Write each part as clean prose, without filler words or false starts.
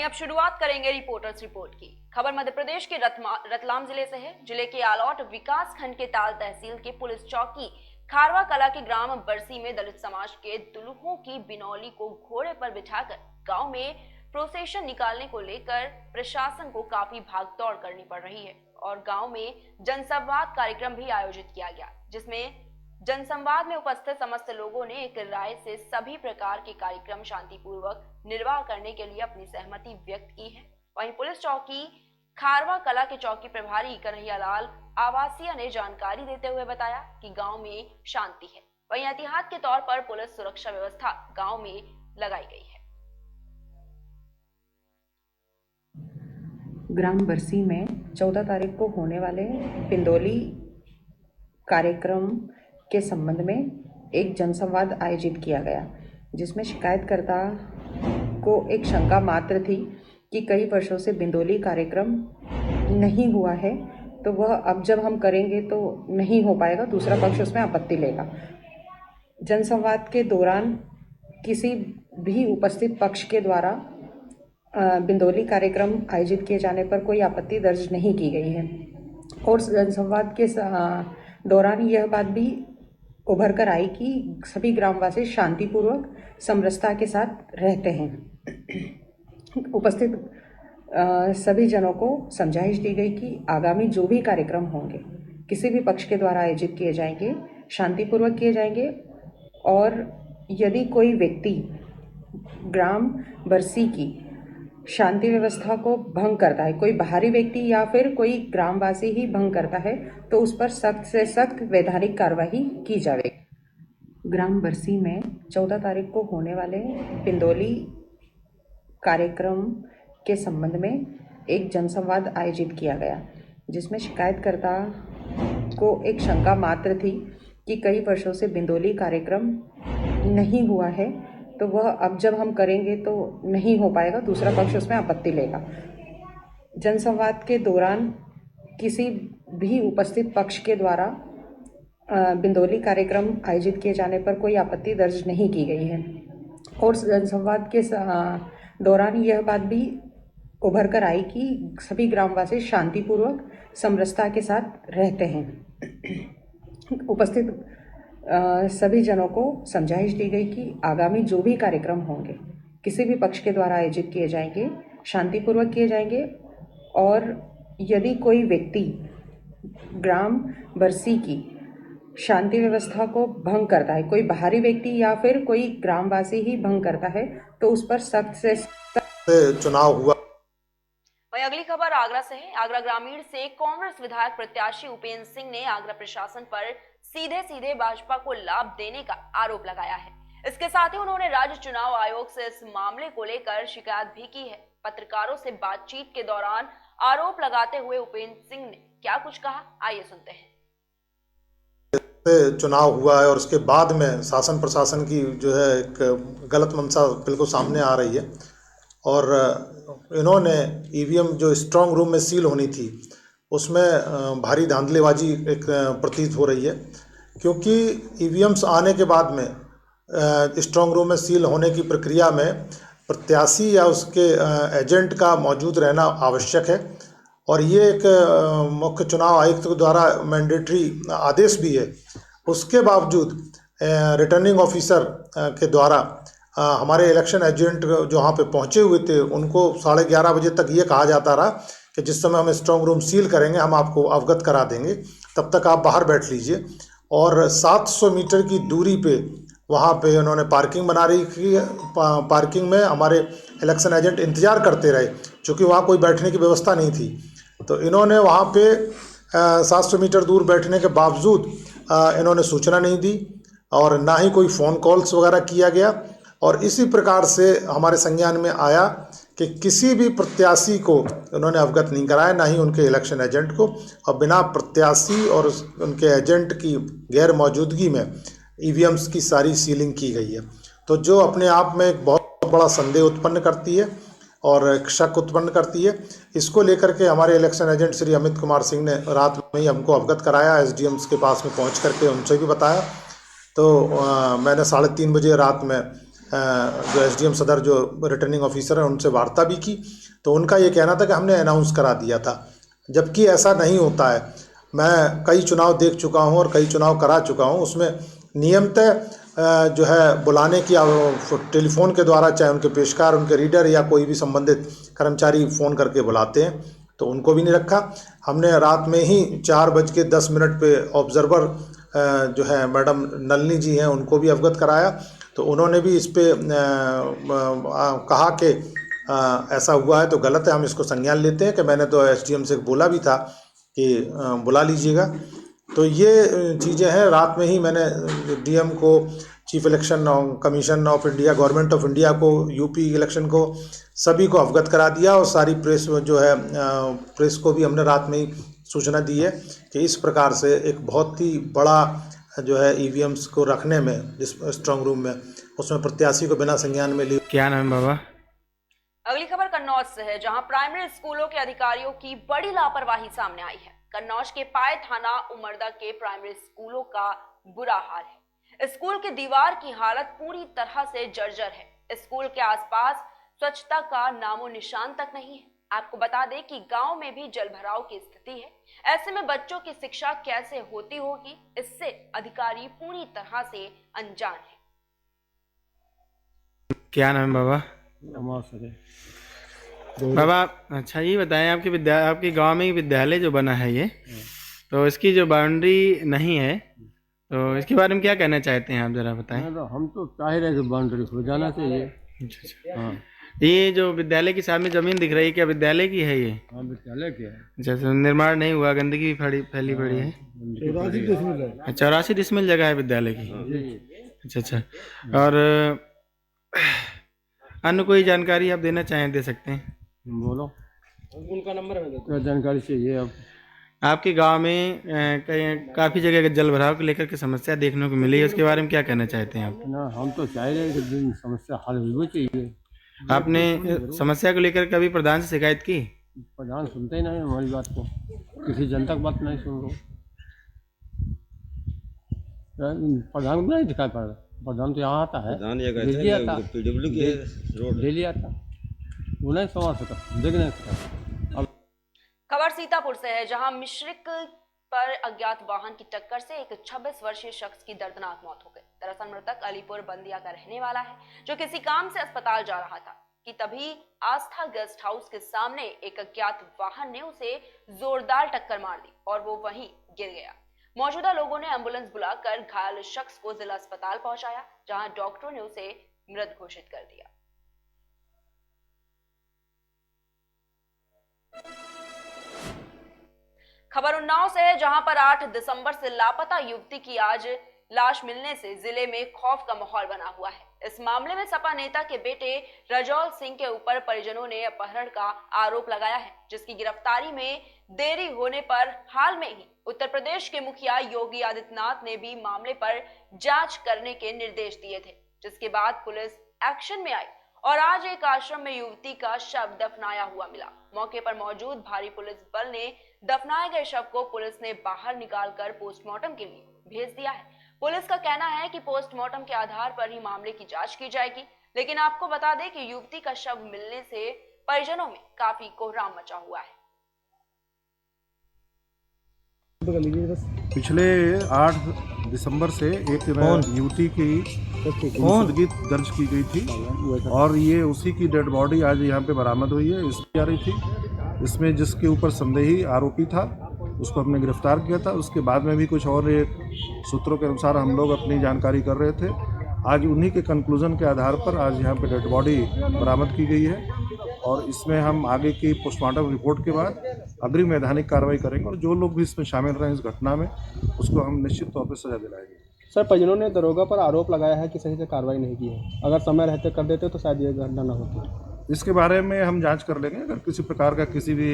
वहीं अब शुरुआत करेंगे रिपोर्टर्स रिपोर्ट की। खबर मध्य प्रदेश के रतलाम जिले से है। जिले के आलौट विकास खंड के ताल तहसील के पुलिस चौकी खारवा कला के ग्राम बरसी में दलित समाज के दुल्हों की बिनौली को घोड़े पर बिठाकर गांव में प्रोसेशन निकालने को लेकर प्रशासन को काफी भागदौड़ करनी पड़ रही है और गांव में जनसंवाद कार्यक्रम भी आयोजित किया गया, जिसमें जनसंवाद में उपस्थित समस्त लोगों ने एक राय से सभी प्रकार के कार्यक्रम शांतिपूर्वक निर्वाह करने के लिए अपनी सहमति व्यक्त की है। वहीं पुलिस चौकी खारवा कला के चौकी प्रभारी कन्हैयालाल आवासीय ने जानकारी देते हुए बताया कि गांव में शांति है। वहीं एहतियात के तौर पर पुलिस सुरक्षा व्यवस्था गांव में लगाई गई है। ग्राम बरसी में 14 तारीख को होने वाले पिंदोली कार्यक्रम के संबंध में एक जनसंवाद आयोजित किया गया, जिसमें शिकायतकर्ता को एक शंका मात्र थी कि कई वर्षों से बिंदोली कार्यक्रम नहीं हुआ है, तो वह अब जब हम करेंगे तो नहीं हो पाएगा, दूसरा पक्ष उसमें आपत्ति लेगा। जनसंवाद के दौरान किसी भी उपस्थित पक्ष के द्वारा बिंदोली कार्यक्रम आयोजित किए जाने पर कोई आपत्ति दर्ज नहीं की गई है और जनसंवाद के दौरान यह बात भी उभर कर आई कि सभी ग्रामवासी शांतिपूर्वक समरसता के साथ रहते हैं। उपस्थित सभी जनों को समझाइश दी गई कि आगामी जो भी कार्यक्रम होंगे किसी भी पक्ष के द्वारा आयोजित किए जाएंगे, शांतिपूर्वक किए जाएंगे और यदि कोई व्यक्ति ग्राम बरसी की शांति व्यवस्था को भंग करता है, कोई बाहरी व्यक्ति या फिर कोई ग्रामवासी ही भंग करता है, तो उस पर सख्त से सख्त वैधानिक कार्रवाई की जाएगी। ग्राम बरसी में 14 तारीख को होने वाले पिंदोली कार्यक्रम के संबंध में एक जनसंवाद आयोजित किया गया, जिसमें शिकायतकर्ता को एक शंका मात्र थी कि कई वर्षों से बिंदोली कार्यक्रम नहीं हुआ है, तो वह अब जब हम करेंगे तो नहीं हो पाएगा, दूसरा पक्ष उसमें आपत्ति लेगा। जनसंवाद के दौरान किसी भी उपस्थित पक्ष के द्वारा बिंदोली कार्यक्रम आयोजित किए जाने पर कोई आपत्ति दर्ज नहीं की गई है और जनसंवाद के दौरान यह बात भी उभर कर आई कि सभी ग्रामवासी शांतिपूर्वक समरसता के साथ रहते हैं। उपस्थित सभी जनों को समझाइश दी गई कि आगामी जो भी कार्यक्रम होंगे किसी भी पक्ष के द्वारा आयोजित किए जाएंगे, शांतिपूर्वक किए जाएंगे और यदि कोई व्यक्ति ग्राम बरसी की शांति व्यवस्था को भंग करता है, कोई बाहरी व्यक्ति या फिर कोई ग्रामवासी ही भंग करता है, तो उस पर सख्त से चुनाव हुआ। वहीं अगली खबर आगरा से है। आगरा ग्रामीण से कांग्रेस विधायक प्रत्याशी उपेंद्र सिंह ने आगरा प्रशासन पर सीधे भाजपा को लाभ देने का आरोप लगाया है। इसके साथ ही उन्होंने राज्य चुनाव आयोग से इस मामले को लेकर शिकायत भी की है। पत्रकारों से बातचीत के दौरान आरोप लगाते हुए उपेंद्र सिंह ने क्या कुछ कहा, आइए सुनते हैं। चुनाव हुआ है और उसके बाद में शासन प्रशासन की जो है एक गलत मंशा बिल्कुल सामने आ रही है और इन्होंने ईवीएम जो स्ट्रांग रूम में सील होनी थी उसमें भारी धांधलेबाजी एक प्रतीत हो रही है, क्योंकि ईवीएम्स आने के बाद में स्ट्रांग रूम में सील होने की प्रक्रिया में प्रत्याशी या उसके एजेंट का मौजूद रहना आवश्यक है और ये एक मुख्य चुनाव आयुक्त के द्वारा मैंडेटरी आदेश भी है। उसके बावजूद रिटर्निंग ऑफिसर के द्वारा हमारे इलेक्शन एजेंट जो वहाँ पे पहुँचे हुए थे उनको 11:30 बजे तक ये कहा जाता रहा कि जिस समय हम स्ट्रांग रूम सील करेंगे हम आपको अवगत करा देंगे, तब तक आप बाहर बैठ लीजिए। और 700 मीटर की दूरी पे वहाँ पे उन्होंने पार्किंग बना रही थी। पार्किंग में हमारे इलेक्शन एजेंट इंतज़ार करते रहे, चूँकि वहाँ कोई बैठने की व्यवस्था नहीं थी। तो इन्होंने वहाँ पे 700 मीटर दूर बैठने के बावजूद इन्होंने सूचना नहीं दी और ना ही कोई फ़ोन कॉल्स वगैरह किया गया और इसी प्रकार से हमारे संज्ञान में आया कि किसी भी प्रत्याशी को उन्होंने अवगत नहीं कराया, ना ही उनके इलेक्शन एजेंट को, और बिना प्रत्याशी और उनके एजेंट की गैर मौजूदगी में ईवीएम्स की सारी सीलिंग की गई है। तो जो अपने आप में एक बहुत बड़ा संदेह उत्पन्न करती है और एक शक उत्पन्न करती है। इसको लेकर के हमारे इलेक्शन एजेंट श्री अमित कुमार सिंह ने रात में ही हमको अवगत कराया, एसडीएम्स के पास में पहुंच करके उनसे भी बताया। तो मैंने 3:30 बजे रात में जो एसडीएम सदर जो रिटर्निंग ऑफिसर है उनसे वार्ता भी की, तो उनका ये कहना था कि हमने अनाउंस करा दिया था, जबकि ऐसा नहीं होता है। मैं कई चुनाव देख चुका हूँ और कई चुनाव करा चुका हूँ, उसमें नियमतः जो है बुलाने की टेलीफोन के द्वारा, चाहे उनके पेशकार, उनके रीडर या कोई भी संबंधित कर्मचारी फ़ोन करके बुलाते हैं, तो उनको भी नहीं रखा। हमने रात में ही 4:10 पे ऑब्जर्वर जो है मैडम नलिनी जी हैं उनको भी अवगत कराया, तो उन्होंने भी इस पे कहा कि ऐसा हुआ है तो गलत है, हम इसको संज्ञान लेते हैं कि मैंने तो एसडीएम से बोला भी था कि बुला लीजिएगा। तो ये चीज़ें हैं। रात में ही मैंने डीएम को, chief election commission of India, government of India को, यूपी इलेक्शन को, सभी को अवगत करा दिया और सारी प्रेस जो है प्रेस को भी हमने रात में ही सूचना दी है कि इस प्रकार से एक बहुत ही बड़ा जो है ईवीएम्स को रखने में, जिस स्ट्रांग रूम में, उसमें प्रत्याशी को बिना संज्ञान में लिए। क्या नाम है बाबा? अगली खबर कन्नौज से है, जहां प्राइमरी स्कूलों के अधिकारियों की बड़ी लापरवाही सामने आई है। कन्नौज के पाय थाना उमरदा के प्राइमरी स्कूलों का बुरा हाल है। स्कूल की दीवार की हालत पूरी तरह से जर्जर है। स्कूल के आसपास स्वच्छता का नामो निशान तक नहीं है। आपको बता दें कि गांव में भी जलभराव की स्थिति है। ऐसे में बच्चों की शिक्षा कैसे होती होगी, इससे अधिकारी पूरी तरह से अनजान है। क्या नाम है बाबा? बाबा अच्छा ये बताएं, आपके गांव में विद्यालय जो बना है ये, तो इसकी जो बाउंड्री नहीं है, तो इसके बारे में क्या कहना चाहते हैं आप, जरा बताएं। तो हम तो चाह रहे हैं बाउंड्री हो जाना चाहिए। अच्छा। हाँ, ये जो विद्यालय के सामने जमीन दिख रही है, क्या विद्यालय की है ये? हाँ, विद्यालय की है। अच्छा, तो निर्माण नहीं हुआ, गंदगी भी फैली पड़ी है। 84 डिसमिल जगह है विद्यालय की। अच्छा। और अन्य कोई जानकारी आप देना चाहें, दे सकते हैं? बोलो, उनका नंबर है, क्या जानकारी चाहिए अब? आपके गांव में काफ़ी जगह जल भराव को लेकर के समस्या देखने को मिली है, उसके बारे में क्या कहना चाहते हैं आप? ना, हम तो चाह रहे हैं कि समस्या हल हुई चाहिए। आपने समस्या को लेकर कभी प्रधान से शिकायत की? प्रधान सुनते ही नहीं हमारी बात को, किसी जनता की बात नहीं सुन रहे। प्रधान को नहीं दिखाई पड़ रहा, प्रधान तो यहाँ आता है, डेली आता, वो नहीं समझ सकता, देख नहीं सकता। अब खबर सीतापुर से है, जहां मिश्रिक पर अज्ञात वाहन की टक्कर से एक 26 वर्षीय शख्स की दर्दनाक मौत हो गई। दरअसल मृतक अलीपुर बंदिया का रहने वाला है, जो किसी काम से अस्पताल जा रहा था कि तभी आस्था गेस्ट हाउस के सामने एक अज्ञात वाहन ने उसे जोरदार टक्कर मार दी और वो वहीं गिर गया। मौजूदा लोगों ने एम्बुलेंस बुलाकर घायल शख्स को जिला अस्पताल पहुंचाया, जहां डॉक्टरों ने उसे मृत घोषित कर दिया। खबर उन्नाव से है, जहां पर 8 दिसंबर से लापता युवती की आज लाश मिलने से जिले में खौफ का माहौल बना हुआ है। इस मामले में सपा नेता के बेटे रजौल सिंह के ऊपर परिजनों ने अपहरण का आरोप लगाया है, जिसकी गिरफ्तारी में देरी होने पर हाल में ही उत्तर प्रदेश के मुखिया योगी आदित्यनाथ ने भी मामले पर जांच करने के निर्देश दिए थे, जिसके बाद पुलिस एक्शन में आई और आज एक आश्रम में युवती का शव दफनाया हुआ मिला। मौके पर मौजूद भारी पुलिस बल ने दफनाए गए शव को पुलिस ने बाहर निकालकर पोस्टमार्टम के लिए भेज दिया है। पुलिस का कहना है कि पोस्टमार्टम के आधार पर ही मामले की जांच की जाएगी, लेकिन आपको बता दें कि युवती का शव मिलने से परिजनों में काफी कोहराम मचा हुआ है। पिछले 8 दिसंबर से एक युवती की गुमशुदगी दर्ज की गई थी और ये उसी की डेड बॉडी आज यहाँ पे बरामद हुई है। इसमें आ रही थी, इसमें जिसके ऊपर संदेही आरोपी था उसको हमने गिरफ्तार किया था। उसके बाद में भी कुछ और सूत्रों के अनुसार हम लोग अपनी जानकारी कर रहे थे। आज उन्हीं के कंक्लूजन के आधार पर आज यहाँ पे डेड बॉडी बरामद की गई है और इसमें हम आगे की पोस्टमार्टम रिपोर्ट के बाद अग्रिम वैधानिक कार्रवाई करेंगे और जो लोग भी इसमें शामिल रहे इस घटना में उसको हम निश्चित तौर पर सजा दिलाएंगे। सर, परिजनों ने दरोगा पर आरोप लगाया है कि सही से कार्रवाई नहीं की है। अगर समय रहते कर देते तो शायद ये घटना न होती। इसके बारे में हम जांच कर लेंगे। अगर किसी प्रकार का किसी भी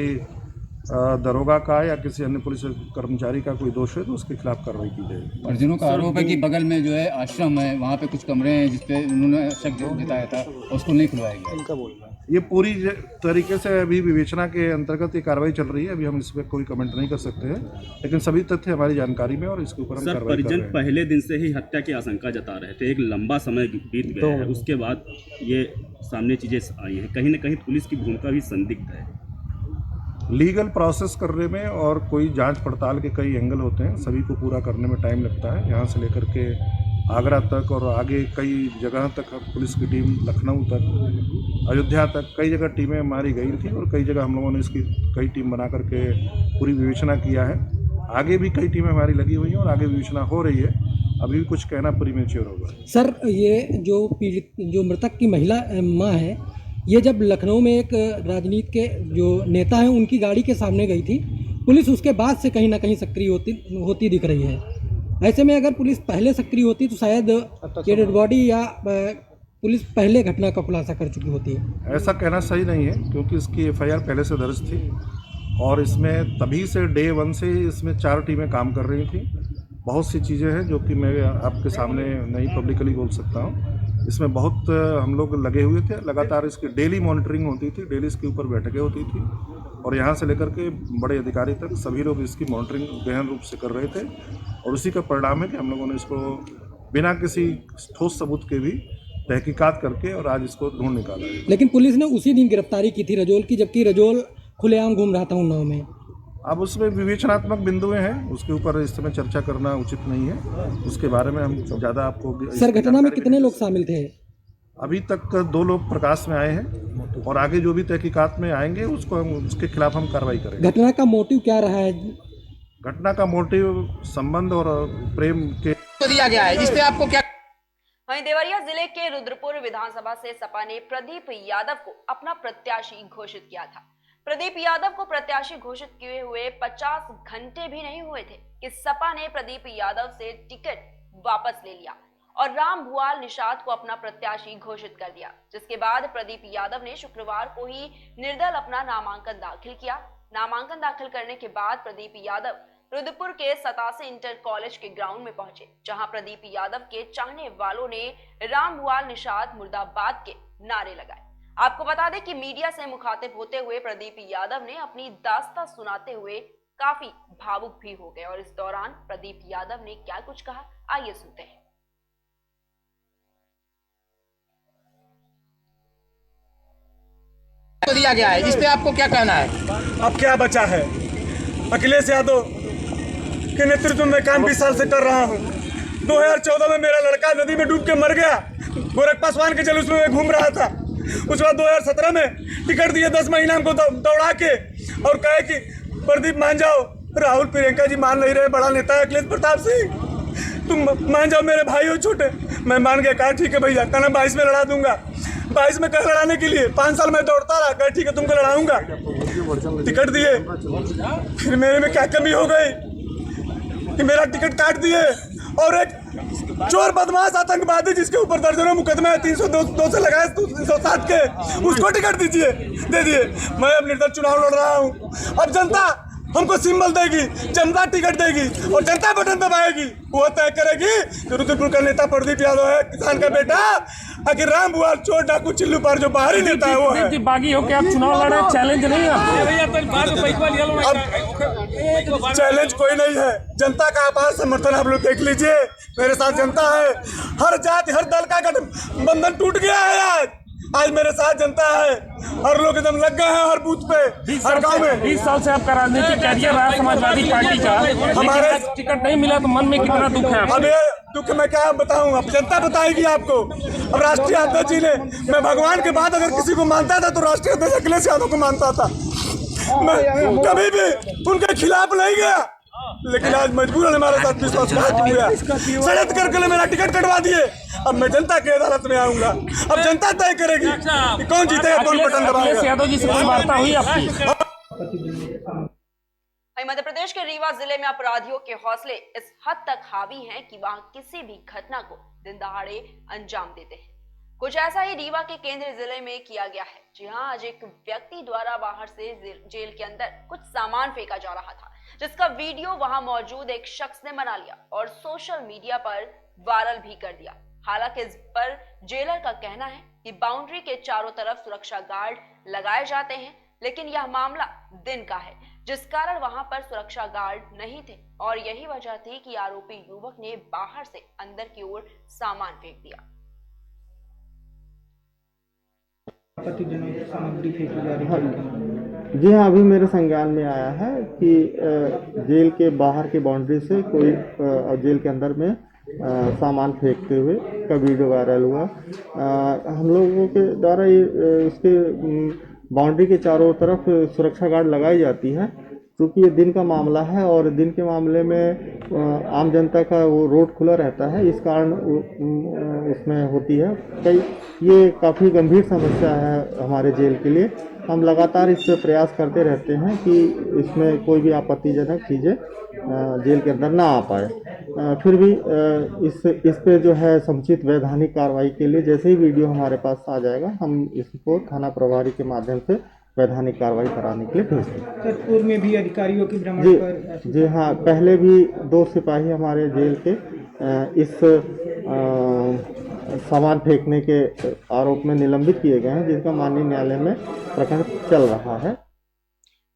दरोगा का या किसी अन्य पुलिस कर्मचारी का कोई दोष है तो उसके खिलाफ कार्रवाई की जाएगी। परिजनों का आरोप है कि बगल में जो है आश्रम है, वहाँ पे कुछ कमरे हैं जिसपे उन्होंने शक जताया था, उसको नहीं खुलवाया गया। ये पूरी तरीके से अभी विवेचना के अंतर्गत ये कार्रवाई चल रही है। अभी हम इस पर कोई कमेंट नहीं कर सकते हैं, लेकिन सभी तथ्य हमारी जानकारी में और इसके ऊपर हम कार्रवाई कर रहे हैं। परिजन पहले दिन से ही हत्या की आशंका जता रहे थे, एक लंबा समय बीत गया है, उसके बाद ये सामने चीजें आई हैं। कहीं न कहीं पुलिस की भूमिका भी संदिग्ध है। लीगल प्रोसेस करने में और कोई जांच पड़ताल के कई एंगल होते हैं, सभी को पूरा करने में टाइम लगता है। यहाँ से लेकर के आगरा तक और आगे कई जगह तक पुलिस की टीम, लखनऊ तक, अयोध्या तक कई जगह टीमें हमारी गई थी और कई जगह हम लोगों ने इसकी कई टीम बना करके पूरी विवेचना किया है। आगे भी कई टीमें हमारी लगी हुई हैं और आगे विवेचना हो रही है। अभी भी कुछ कहना प्रीमेच्योर होगा। सर, ये जो पीड़ित, जो मृतक की महिला मां है, ये जब लखनऊ में एक राजनीति के जो नेता हैं उनकी गाड़ी के सामने गई थी, पुलिस उसके बाद से कहीं ना कहीं सक्रिय होती दिख रही है। ऐसे में अगर पुलिस पहले सक्रिय होती तो शायद ये डेड बॉडी या पुलिस पहले घटना का खुलासा कर चुकी होती है। ऐसा कहना सही नहीं है, क्योंकि इसकी एफआईआर पहले से दर्ज थी और इसमें तभी से डे 1 से इसमें 4 टीमें काम कर रही थी। बहुत सी चीज़ें हैं जो कि मैं आपके सामने नहीं पब्लिकली बोल सकता हूँ। इसमें बहुत हम लोग लगे हुए थे, लगातार इसकी डेली मॉनिटरिंग होती थी, डेली इसके ऊपर बैठकें होती थी और यहाँ से लेकर के बड़े अधिकारी तक सभी लोग इसकी मॉनिटरिंग गहन रूप से कर रहे थे और उसी का परिणाम है कि हम लोगों ने इसको बिना किसी ठोस सबूत के भी तहकीकात करके और आज इसको ढूंढ निकाला है। लेकिन पुलिस ने उसी दिन गिरफ्तारी की थी रजोल की, जबकि रजोल खुलेआम घूम रहा था उन्नाव में। अब उसमें विवेचनात्मक बिंदुएं हैं, उसके ऊपर इस समय चर्चा करना उचित नहीं है। उसके बारे में हम ज़्यादा आपको। सर, घटना में कितने लोग शामिल थे? अभी तक 2 लोग प्रकाश में आए हैं और आगे जो भी तहकीकात में आएंगे उसके खिलाफ हम कार्रवाई करेंगे। घटना का मोटिव क्या रहा है? घटना का मोटिव संबंध और प्रेम के दिया गया है, इस पे आपको क्या? वहीं देवरिया जिले के रुद्रपुर विधानसभा से सपा ने प्रदीप यादव को अपना प्रत्याशी घोषित किया था। प्रदीप यादव को प्रत्याशी घोषित किए हुए 50 घंटे भी नहीं हुए थे कि सपा ने प्रदीप यादव से टिकट वापस ले लिया और राम भुआल निषाद को अपना प्रत्याशी घोषित कर दिया, जिसके बाद प्रदीप यादव ने शुक्रवार को ही निर्दल अपना नामांकन दाखिल किया। नामांकन दाखिल करने के बाद प्रदीप यादव रुद्रपुर के सतासी इंटर कॉलेज के ग्राउंड में पहुंचे, जहां प्रदीप यादव के चाहने वालों ने राम भुआल निषाद मुर्दाबाद के नारे लगाए। आपको बता दें कि मीडिया से मुखातिब होते हुए प्रदीप यादव ने अपनी दास्तां सुनाते हुए काफी भावुक भी हो गए और इस दौरान प्रदीप यादव ने क्या कुछ कहा, आइए सुनते हैं। तो दिया गया है, इस पे आपको क्या कहना है? अब क्या बचा है? अखिलेश यादव के नेतृत्व में काम 20 साल से कर रहा हूँ। 2014 में मेरा लड़का नदी में डूब के मर गया, गोरख पासवान के जुलूस में घूम रहा था। उसके बाद 2017 में टिकट दिए 10 महीना हमको दौड़ा के और कहे कि प्रदीप मान जाओ। राहुल प्रियंका जी मान नहीं रहे, बड़ा नेता है अखिलेश प्रताप सिंह, तुम मान जाओ, मेरे भाई हो छोटे। मैं मान गया, कहा ठीक है भैया, कहना 22 में लड़ा दूंगा। 22 में कह लड़ाने के लिए 5 साल में दौड़ता रहा, कहा ठीक है तुमको लड़ाऊंगा। टिकट दिए, फिर मेरे में क्या कमी हो गई कि मेरा टिकट काट दिए और एक चोर बदमाश आतंकवादी जिसके ऊपर दर्जनों मुकदमे है, 302 से लगाए 307 के, उसको टिकट दीजिए, दे दिए। मैं अब निर्दल चुनाव लड़ रहा हूँ। अब जनता हमको सिंबल देगी, जनता टिकट देगी और जनता बटन दबाएगी। वो तय करेगी कि रुद्रपुर का नेता प्रदीप यादव है, किसान का बेटा, आखिर राम भुआल चोर डाकू चिल्लू पर जो बाहरी नेता है वो है। बागी होकर आप चुनाव लड़े, चैलेंज नहीं है? अब चैलेंज कोई नहीं है, जनता का अपार समर्थन आप लोग देख लीजिए। मेरे साथ जनता है, हर जाति हर दल का गठबंधन टूट गया है। आज मेरे साथ जनता है, हर लोग एकदम लग गए हैं हर बूथ पे, हर गांव में। 20 साल से आपका राजनीतिक कैरियर रहा समाजवादी पार्टी का, हमारे टिकट नहीं मिला तो मन में कितना दुख है? अब ये दुख मैं क्या बताऊं, अब जनता बताएगी आपको। अब राष्ट्रीय अध्यक्ष जी ने, मैं भगवान के बाद अगर किसी को मानता था तो राष्ट्रीय अध्यक्ष अखिलेश यादव को मानता था। मैं कभी भी उनके खिलाफ नहीं गया, लेकिन आज मजबूरन हमारे साथ विश्वासघात हुआ, षड्यंत्र करके मेरा टिकट कटवा दिए। अब मैं जनता की अदालत में आऊंगा, अब जनता तय करेगी कि कौन जीतेगा, कौन बटन दबाएगा। यादव जी से वार्ता हुई आपकी? मध्य प्रदेश के रीवा जिले में अपराधियों के हौसले इस हद तक हावी हैं कि वहां किसी भी घटना को दिन दहाड़े अंजाम देते हैं। कुछ ऐसा ही रीवा के केंद्रीय जिले में किया गया है। जी हाँ, आज एक व्यक्ति द्वारा बाहर से जेल के अंदर कुछ सामान फेंका जा रहा था, जिसका वीडियो वहां मौजूद एक शख्स ने बना लिया और सोशल मीडिया पर वायरल भी कर दिया। हालांकि इस पर जेलर का कहना है कि बाउंड्री के चारों तरफ सुरक्षा गार्ड लगाए जाते हैं, लेकिन यह मामला दिन का है, जिस कारण वहां पर सुरक्षा गार्ड नहीं थे और यही वजह थी कि आरोपी युवक ने बाहर से अंदर की ओर सामान फेंक दिया। सामग्री फेंकी जा रही है। जी हाँ, अभी मेरे संज्ञान में आया है कि जेल के बाहर की बाउंड्री से कोई जेल के अंदर में सामान फेंकते हुए का वीडियो वायरल हुआ। हम लोगों के द्वारा ये उसके बाउंड्री के चारों तरफ सुरक्षा गार्ड लगाई जाती है, क्योंकि ये दिन का मामला है और दिन के मामले में आम जनता का वो रोड खुला रहता है, इस कारण उसमें होती है ये काफ़ी गंभीर समस्या है हमारे जेल के लिए। हम लगातार इस पर प्रयास करते रहते हैं कि इसमें कोई भी आपत्तिजनक चीज़ें जेल के अंदर ना आ पाए। फिर भी इस पे जो है समुचित वैधानिक कार्रवाई के लिए जैसे ही वीडियो हमारे पास आ जाएगा, हम इसको थाना प्रभारी के माध्यम से वैधानिक कार्रवाई कराने के लिए भेजते हैं। सर, पूर्व में भी अधिकारियों की भ्रमण पर जी हाँ, पहले भी 2 सिपाही हमारे जेल के इस सामान फेंकने के आरोप में निलंबित किए गए हैं, जिसका माननीय न्यायालय में प्रकरण चल रहा है।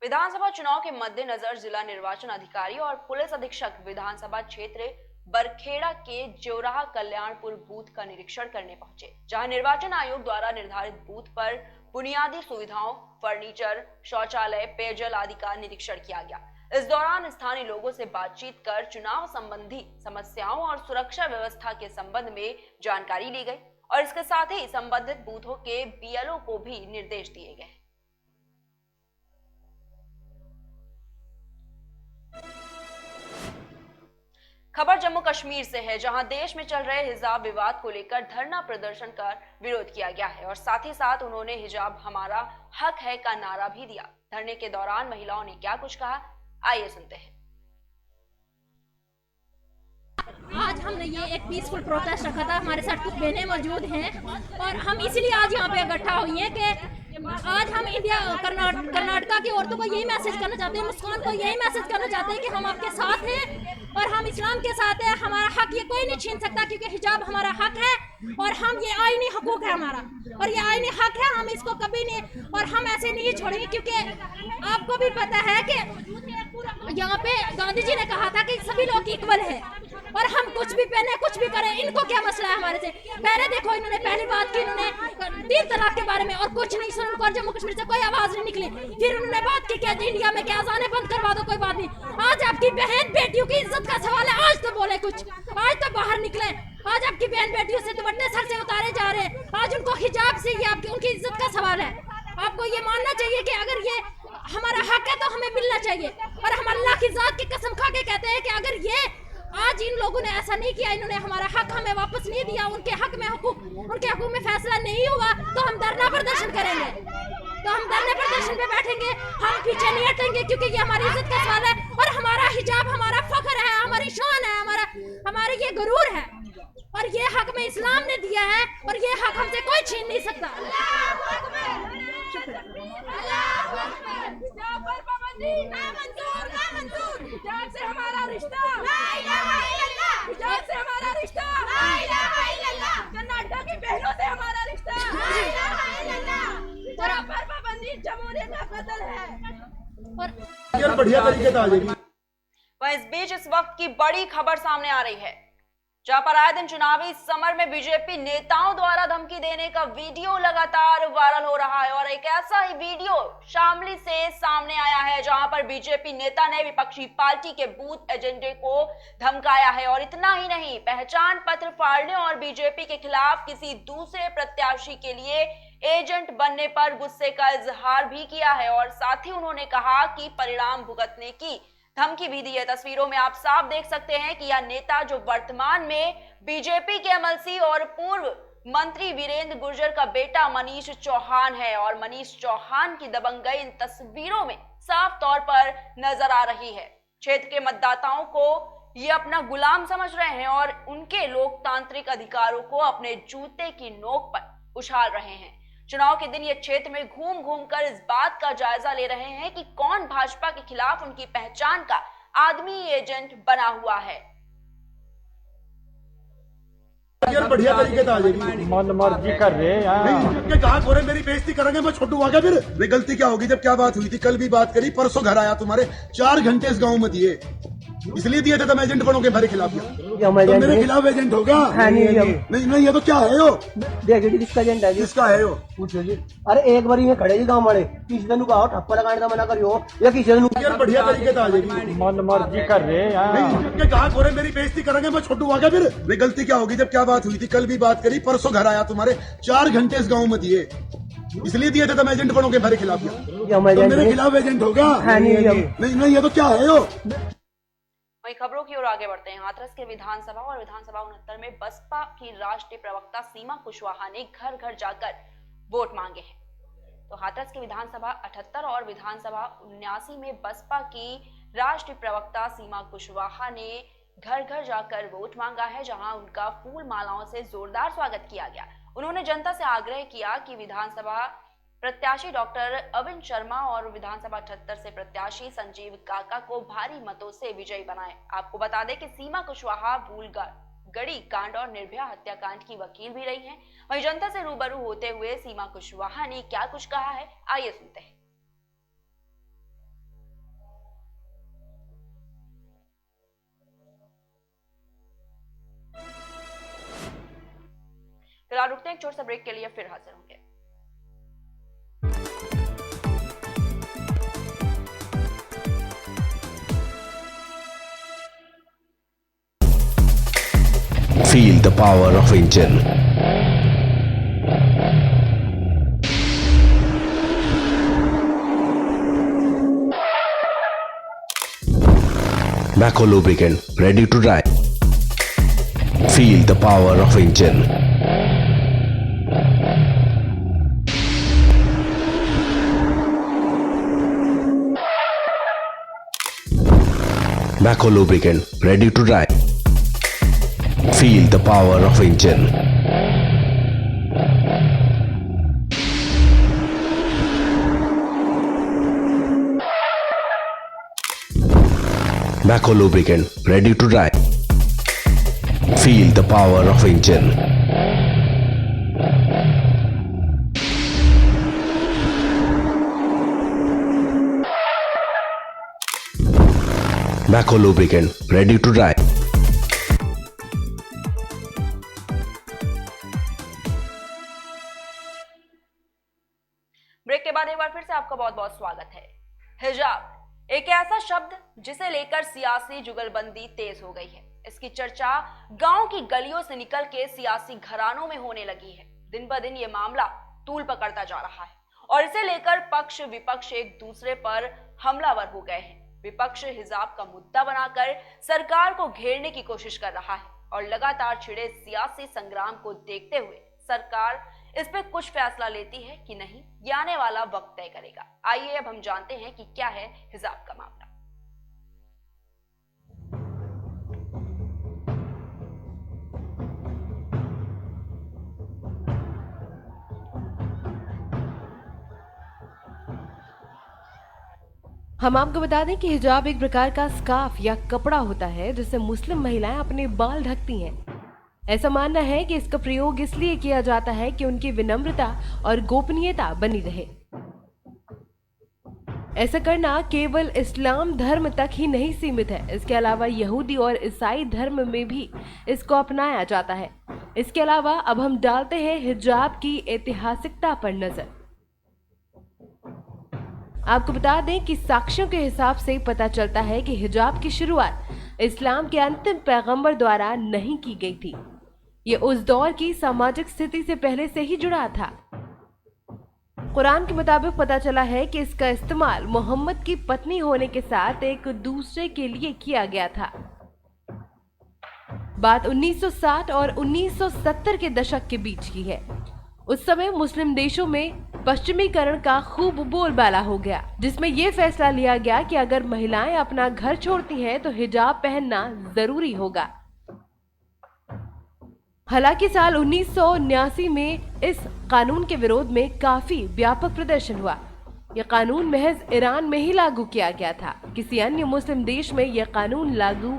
विधानसभा चुनाव के मद्देनजर जिला निर्वाचन अधिकारी और पुलिस अधीक्षक विधानसभा क्षेत्र बरखेड़ा के जोराहा कल्याणपुर बूथ का निरीक्षण करने पहुंचे, जहां निर्वाचन आयोग द्वारा निर्धारित बूथ पर बुनियादी सुविधाओं, फर्नीचर, शौचालय, पेयजल आदि का निरीक्षण किया गया। इस दौरान स्थानीय लोगों से बातचीत कर चुनाव संबंधी समस्याओं और सुरक्षा व्यवस्था के संबंध में जानकारी ली गई और इसके साथ ही संबंधित बूथों के बीएलओ को भी निर्देश दिए गए। खबर जम्मू कश्मीर से है, जहां देश में चल रहे हिजाब विवाद को लेकर धरना प्रदर्शन कर विरोध किया गया है और साथ ही साथ उन्होंने हिजाब हमारा हक है का नारा भी दिया। धरने के दौरान महिलाओं ने क्या कुछ कहा, आइए सुनते हैं। आज हमने ये एक पीसफुल प्रोटेस्ट रखा था, हमारे साथ कुछ बहनें मौजूद हैं और हम इसलिए आज यहाँ पे इकट्ठा हुई हैं कि आज हम इंडिया कर्नाटका की औरतों को यही मैसेज करना चाहते हैं, मुस्कान को यही मैसेज करना चाहते हैं कि हम आपके साथ हैं और हम इस्लाम के साथ हैं। हमारा हक ये कोई नहीं छीन सकता, क्योंकि हिजाब हमारा हक है और हम ये आईनी हकूक है हमारा और ये आईनी हक है, हम इसको कभी नहीं और हम ऐसे नहीं छोड़ेंगे। क्योंकि आपको भी पता है कि यहाँ पे गांधी जी ने कहा था कि सभी लोग इक्वल है और हम कुछ भी पहने कुछ भी करें, इनको क्या मसला है हमारे से। पहले देखो इन्होंने पहली बात की इन्होंने 3 तलाक के बारे में और कुछ नहीं सुन और जम्मू कश्मीर से कोई आवाज नहीं निकली। फिर उन्होंने बात की कि इंडिया में क्या आजाने बंद करवा दो, कोई बात नहीं। आज आपकी बहन बेटियों की इज्जत का सवाल है, आज तो बोले कुछ, आज तो बाहर निकले। आज आपकी बहन बेटियों से दुपट्टे सर से उतारे जा रहे हैं, आज उनको हिजाब से ये आपकी उनकी इज्जत का सवाल है। आपको ये मानना चाहिए कि अगर ये हमारा हक है तो हमें मिलना चाहिए और हम अल्लाह की जात की कसम खा के कहते हैं कि अगर ये आज इन लोगों ने ऐसा नहीं किया, इन्होंने हमारा हक हमें वापस नहीं दिया, उनके हक में उनके हकूक में फैसला नहीं हुआ, तो हम धरना प्रदर्शन करेंगे, तो हम धरने प्रदर्शन पे बैठेंगे, हम पीछे नहीं हटेंगे, क्योंकि ये हमारी इज्जत का सवाल है और हमारा हिजाब हमारा फख्र है, हमारी शान है, हमारा ये गुरूर है और ये हक में इस्लाम ने दिया है और ये हक हमसे कोई छीन नहीं सकता। हिजाब से हमारा रिश्ता, हिजाब से हमारा रिश्ता, कर्नाटक की बहनों से हमारा रिश्ता, बराबर पाबंदी जमहूरियत का कत्ल है। और बढ़िया तरीके से आ जाएगी। वहीं इस बीच इस वक्त की बड़ी खबर सामने आ रही है, जहां पर आए दिन चुनावी समर में बीजेपी नेताओं द्वारा धमकी देने का वीडियो लगातार वायरल हो रहा है और एक ऐसा ही वीडियो शामली से सामने आया है, जहां पर बीजेपी नेता ने विपक्षी पार्टी के बूथ एजेंडे को धमकाया है और इतना ही नहीं, पहचान पत्र फाड़ने और बीजेपी के खिलाफ किसी दूसरे प्रत्याशी के लिए एजेंट बनने पर गुस्से का इजहार भी किया है और साथ ही उन्होंने कहा कि परिणाम भुगतने की धमकी भी दी है। तस्वीरों में आप साफ देख सकते हैं कि यह नेता, जो वर्तमान में बीजेपी के एमएलसी और पूर्व मंत्री वीरेंद्र गुर्जर का बेटा मनीष चौहान है और मनीष चौहान की दबंगई इन तस्वीरों में साफ तौर पर नजर आ रही है। क्षेत्र के मतदाताओं को ये अपना गुलाम समझ रहे हैं और उनके लोकतांत्रिक अधिकारों को अपने जूते की नोक पर उछाल रहे हैं। चुनाव के दिन ये क्षेत्र में घूम घूम कर इस बात का जायजा ले रहे हैं कि कौन भाजपा के खिलाफ उनकी पहचान का आदमी एजेंट बना हुआ है। यार बढ़िया तरीके से आ जाएगी। मन मर्जी कर रहे हैं कहा गोरे मेरी बेइज्जती करेंगे, मैं छोटू आ गया फिर। वे गलती क्या होगी, जब क्या बात हुई थी, कल भी बात करी, परसों घर आया तुम्हारे 4 घंटे इस गाँव में दिए, इसलिए दिए थे तुम एजेंट बनोगे मेरे खिलाफ। तो मेरे खिलाफ एजेंट होगा? नहीं ये तो क्या है यो? देखिए जी किसका एजेंट है जी? किसका है यो? पूछो जी। अरे एक बार ये खड़े जी गाँव वाले, किसी दिन कहो ठप्पा लगाने का मना करियो या किसी दिन यार बढ़िया तरीके से आ जाएगी। मन मर्जी कर रहे हैं कहा गोरे मेरी बेइज्जती करेंगे, मैं छोटू आ गया फिर। वे गलती क्या होगी, जब क्या बात हुई थी, कल भी बात करी, परसों घर आया तुम्हारे 4 घंटे इस गाँव में दिए, इसलिए दिए थे तुम एजेंट बनोगे मेरे खिलाफ। तो मेरे खिलाफ एजेंट होगा? नहीं ये तो क्या है यो? वहीं खबरों की ओर आगे बढ़ते हैं। हाथरस के विधानसभा और विधानसभा 69 में बसपा की राष्ट्रीय प्रवक्ता सीमा कुशवाहा ने घर घर जाकर वोट मांगे हैं। तो हाथरस के विधानसभा 78 और विधानसभा 79 में बसपा की राष्ट्रीय प्रवक्ता सीमा कुशवाहा ने घर घर जाकर वोट मांगा है, जहां उनका फूल मालाओं से जोरदार स्वागत किया गया। उन्होंने जनता से आग्रह किया कि विधानसभा प्रत्याशी डॉक्टर अविन शर्मा और विधानसभा 78 से प्रत्याशी संजीव काका को भारी मतों से विजयी बनाएं। आपको बता दें कि सीमा कुशवाहा भूलगढ़ी कांड और निर्भया हत्याकांड की वकील भी रही हैं। वहीं जनता से रूबरू होते हुए सीमा कुशवाहा ने क्या कुछ कहा है, आइए सुनते हैं। फिलहाल रुकते हैं एक छोटे से ब्रेक के लिए, फिर हाजिर होंगे। Feel the power of engine. Macco lubricant ready to dry. Feel the power of engine. Macco lubricant ready to dry. Feel the power of engine. Macco lubricant ready to dry. Feel the power of engine. Macco lubricant ready to dry. Break के बाद एक बार फिर से आपका बहुत बहुत स्वागत है। हिजाब एक ऐसा शब्द जिसे लेकर सियासी जुगलबंदी तेज हो गई है। इसकी चर्चा गांव की गलियों से निकल के सियासी घरानों में होने लगी है। दिन ब दिन ये मामला तूल पकड़ता जा रहा है और इसे लेकर पक्ष विपक्ष एक दूसरे पर हमलावर हो गए हैं। विपक्ष हिजाब का मुद्दा बनाकर सरकार को घेरने की कोशिश कर रहा है और लगातार छिड़े सियासी संग्राम को देखते हुए सरकार इस पे कुछ फैसला लेती है कि नहीं, ये आने वाला वक्त तय करेगा। आइए अब हम जानते हैं कि क्या है हिजाब का मामला। हम आपको बता दें कि हिजाब एक प्रकार का स्कार्फ या कपड़ा होता है जिससे मुस्लिम महिलाएं अपने बाल ढकती हैं। ऐसा मानना है कि इसका प्रयोग इसलिए किया जाता है कि उनकी विनम्रता और गोपनीयता बनी रहे। ऐसा करना केवल इस्लाम धर्म तक ही नहीं सीमित है, इसके अलावा यहूदी और ईसाई धर्म में भी इसको अपनाया जाता है। इसके अलावा अब हम डालते हैं हिजाब की ऐतिहासिकता पर नजर। आपको बता दें कि साक्ष्यों के हिसाब से पता चलता है कि हिजाब की शुरुआत इस्लाम के अंतिम पैगंबर द्वारा नहीं की गई थी। ये उस दौर की सामाजिक स्थिति से पहले से ही जुड़ा था। कुरान के मुताबिक पता चला है कि इसका इस्तेमाल मोहम्मद की पत्नी होने के साथ एक दूसरे के लिए किया गया था। बात 1960 और 1970 के दशक के बीच की है। उस समय मुस्लिम देशों में पश्चिमीकरण का खूब बोलबाला हो गया, जिसमें यह फैसला लिया गया कि अगर महिलाएं अपना घर छोड़ती हैं तो हिजाब पहनना जरूरी होगा। हालांकि साल 1979 में इस कानून के विरोध में काफी व्यापक प्रदर्शन हुआ। यह कानून महज ईरान में ही लागू किया गया था, किसी अन्य मुस्लिम देश में यह कानून लागू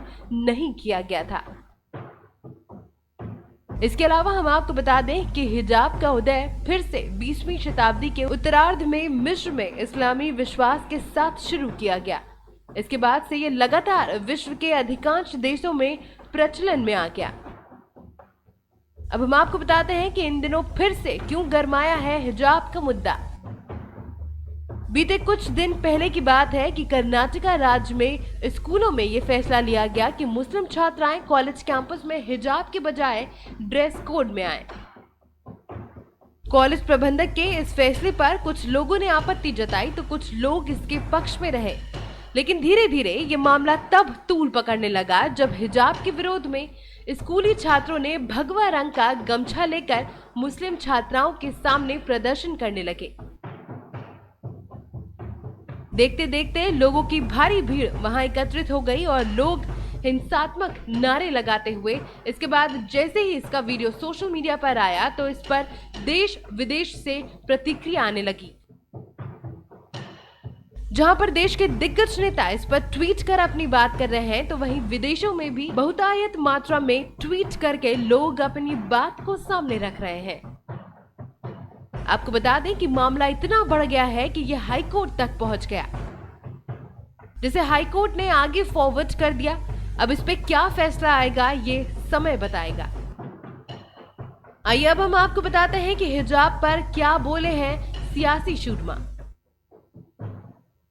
नहीं किया गया था। इसके अलावा हम आपको बता दें कि हिजाब का उदय फिर से 20वीं शताब्दी के उत्तरार्ध में मिस्र में इस्लामी विश्वास के साथ शुरू किया गया। इसके बाद से ये लगातार विश्व के अधिकांश देशों में प्रचलन में आ गया। अब हम आपको बताते हैं कि इन दिनों फिर से क्यों गरमाया है हिजाब का मुद्दा। बीते कुछ दिन पहले की बात है कि कर्नाटका राज्य में स्कूलों में यह फैसला लिया गया कि मुस्लिम छात्राएं कॉलेज कैंपस में हिजाब के बजाय ड्रेस कोड में आए। कॉलेज प्रबंधक के इस फैसले पर कुछ लोगों ने आपत्ति जताई तो कुछ लोग इसके पक्ष में रहे, लेकिन धीरे धीरे ये मामला तब तूल पकड़ने लगा जब हिजाब के विरोध में स्कूली छात्रों ने भगवा रंग का गमछा लेकर मुस्लिम छात्राओं के सामने प्रदर्शन करने लगे। देखते देखते लोगों की भारी भीड़ वहां एकत्रित हो गई और लोग हिंसात्मक नारे लगाते हुए, इसके बाद जैसे ही इसका वीडियो सोशल मीडिया पर आया तो इस पर देश विदेश से प्रतिक्रिया आने लगी। जहां पर देश के दिग्गज नेता इस पर ट्वीट कर अपनी बात कर रहे हैं तो वहीं विदेशों में भी बहुतायत मात्रा में ट्वीट करके लोग अपनी बात को सामने रख रहे हैं। आपको बता दें कि मामला इतना बढ़ गया है कि यह हाई कोर्ट तक पहुंच गया, जिसे हाई कोर्ट ने आगे फॉरवर्ड कर दिया। अब इस पे क्या फैसला आएगा ये समय बताएगा। आइए अब हम आपको बताते हैं कि हिजाब पर क्या बोले हैं सियासी शूरमा।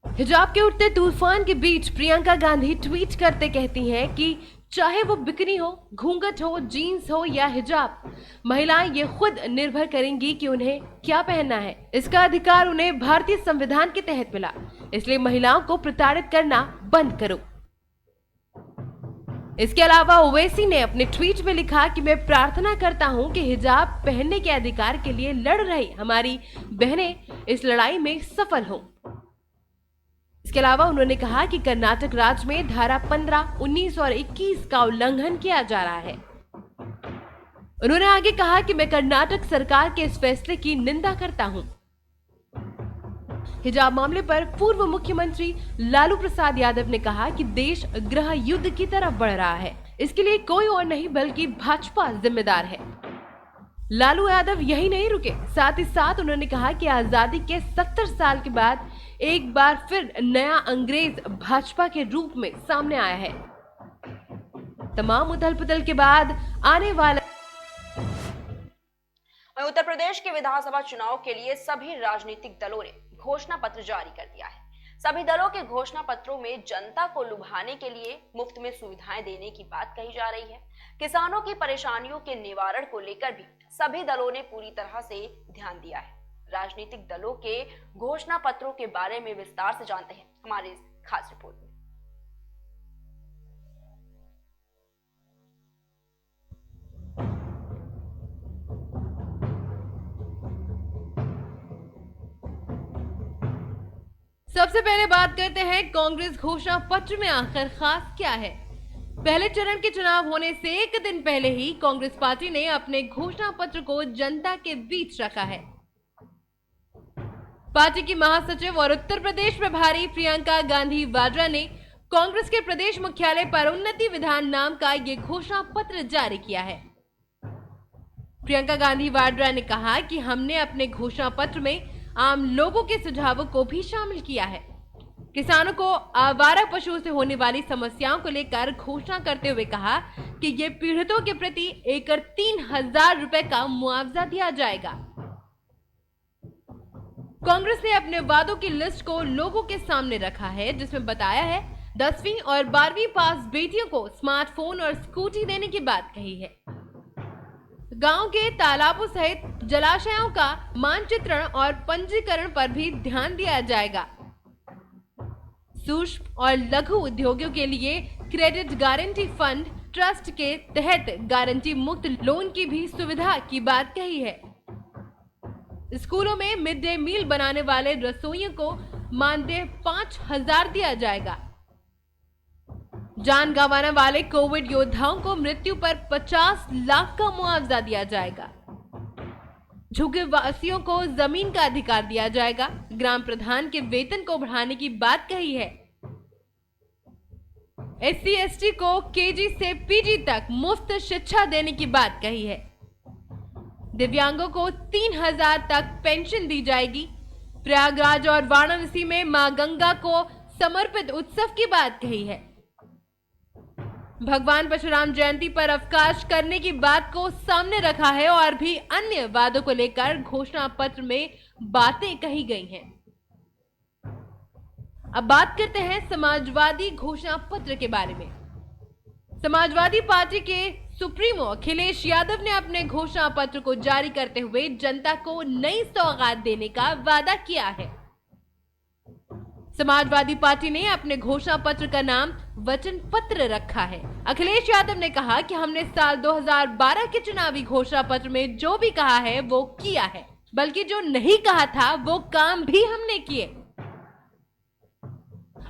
हिजाब के उठते तूफान के बीच प्रियंका गांधी ट्वीट करते कहती हैं कि चाहे वो बिकनी हो, घूंघट हो, जीन्स हो या हिजाब, महिलाएं ये खुद निर्भर करेंगी कि उन्हें क्या पहनना है। इसका अधिकार उन्हें भारतीय संविधान के तहत मिला, इसलिए महिलाओं को प्रताड़ित करना बंद करो। इसके अलावा ओवैसी ने अपने ट्वीट में लिखा कि मैं प्रार्थना करता हूं कि हिजाब पहनने के अधिकार के लिए लड़ रही हमारी बहनें इस लड़ाई में सफल हों। इसके अलावा उन्होंने कहा कि कर्नाटक राज्य में धारा 15, 19 और 21 का उल्लंघन किया जा रहा है। उन्होंने आगे कहा कि मैं कर्नाटक सरकार के इस फैसले की निंदा करता हूं। हिजाब मामले पर पूर्व मुख्यमंत्री लालू प्रसाद यादव ने कहा कि देश गृह युद्ध की तरफ बढ़ रहा है, इसके लिए कोई और नहीं बल्कि भाजपा जिम्मेदार है। लालू यादव यही नहीं रुके, साथ ही साथ उन्होंने कहा कि आजादी के 70 साल के बाद एक बार फिर नया अंग्रेज भाजपा के रूप में सामने आया है। तमाम उथल पुथल के बाद आने वाला उत्तर प्रदेश के विधानसभा चुनाव के लिए सभी राजनीतिक दलों ने घोषणा पत्र जारी कर दिया है। सभी दलों के घोषणा पत्रों में जनता को लुभाने के लिए मुफ्त में सुविधाएं देने की बात कही जा रही है। किसानों की परेशानियों के निवारण को लेकर भी सभी दलों ने पूरी तरह से ध्यान दिया है। राजनीतिक दलों के घोषणा पत्रों के बारे में विस्तार से जानते हैं हमारे इस खास रिपोर्ट में। सबसे पहले बात करते हैं कांग्रेस घोषणा पत्र में आखिर खास क्या है। पहले चरण के चुनाव होने से एक दिन पहले ही कांग्रेस पार्टी ने अपने घोषणा पत्र को जनता के बीच रखा है। पार्टी की महासचिव और उत्तर प्रदेश प्रभारी प्रियंका गांधी वाड्रा ने कांग्रेस के प्रदेश मुख्यालय पर उन्नति विधान नाम का ये घोषणा पत्र जारी किया है। प्रियंका गांधी वाड्रा ने कहा कि हमने अपने घोषणा पत्र में आम लोगों के सुझावों को भी शामिल किया है। किसानों को आवारा पशुओं से होने वाली समस्याओं को लेकर घोषणा करते हुए कहा कि ये पीड़ितों के प्रति एकड़ 3,000 रुपए का मुआवजा दिया जाएगा। कांग्रेस ने अपने वादों की लिस्ट को लोगों के सामने रखा है, जिसमें बताया है 10वीं और 12वीं पास बेटियों को स्मार्टफोन और स्कूटी देने की बात कही है। गांव के तालाबों सहित जलाशयों का मानचित्रण और पंजीकरण पर भी ध्यान दिया जाएगा। सूक्ष्म और लघु उद्योगों के लिए क्रेडिट गारंटी फंड ट्रस्ट के तहत गारंटी मुक्त लोन की भी सुविधा की बात कही है। स्कूलों में मिड डे मील बनाने वाले रसोइयों को मानदेय 5,000 दिया जाएगा। जान गंवाने वाले कोविड योद्धाओं को मृत्यु पर 50 लाख का मुआवजा दिया जाएगा। झुग्गी वासियों को जमीन का अधिकार दिया जाएगा। ग्राम प्रधान के वेतन को बढ़ाने की बात कही है। SC/ST को KG से PG तक मुफ्त शिक्षा देने की बात कही है। दिव्यांगों को 3,000 तक पेंशन दी जाएगी। प्रयागराज और वाराणसी में मां गंगा को समर्पित उत्सव की बात कही है। भगवान परशुराम जयंती पर अवकाश करने की बात को सामने रखा है और भी अन्य वादों को लेकर घोषणा पत्र में बातें कही गई हैं। अब बात करते हैं समाजवादी घोषणा पत्र के बारे में। समाजवादी पार्टी के सुप्रीमो अखिलेश यादव ने अपने घोषणा पत्र को जारी करते हुए जनता को नई सौगात देने का वादा किया है। समाजवादी पार्टी ने अपने घोषणा पत्र का नाम वचन पत्र रखा है। अखिलेश यादव ने कहा कि हमने साल 2012 के चुनावी घोषणा पत्र में जो भी कहा है वो किया है, बल्कि जो नहीं कहा था वो काम भी हमने किए।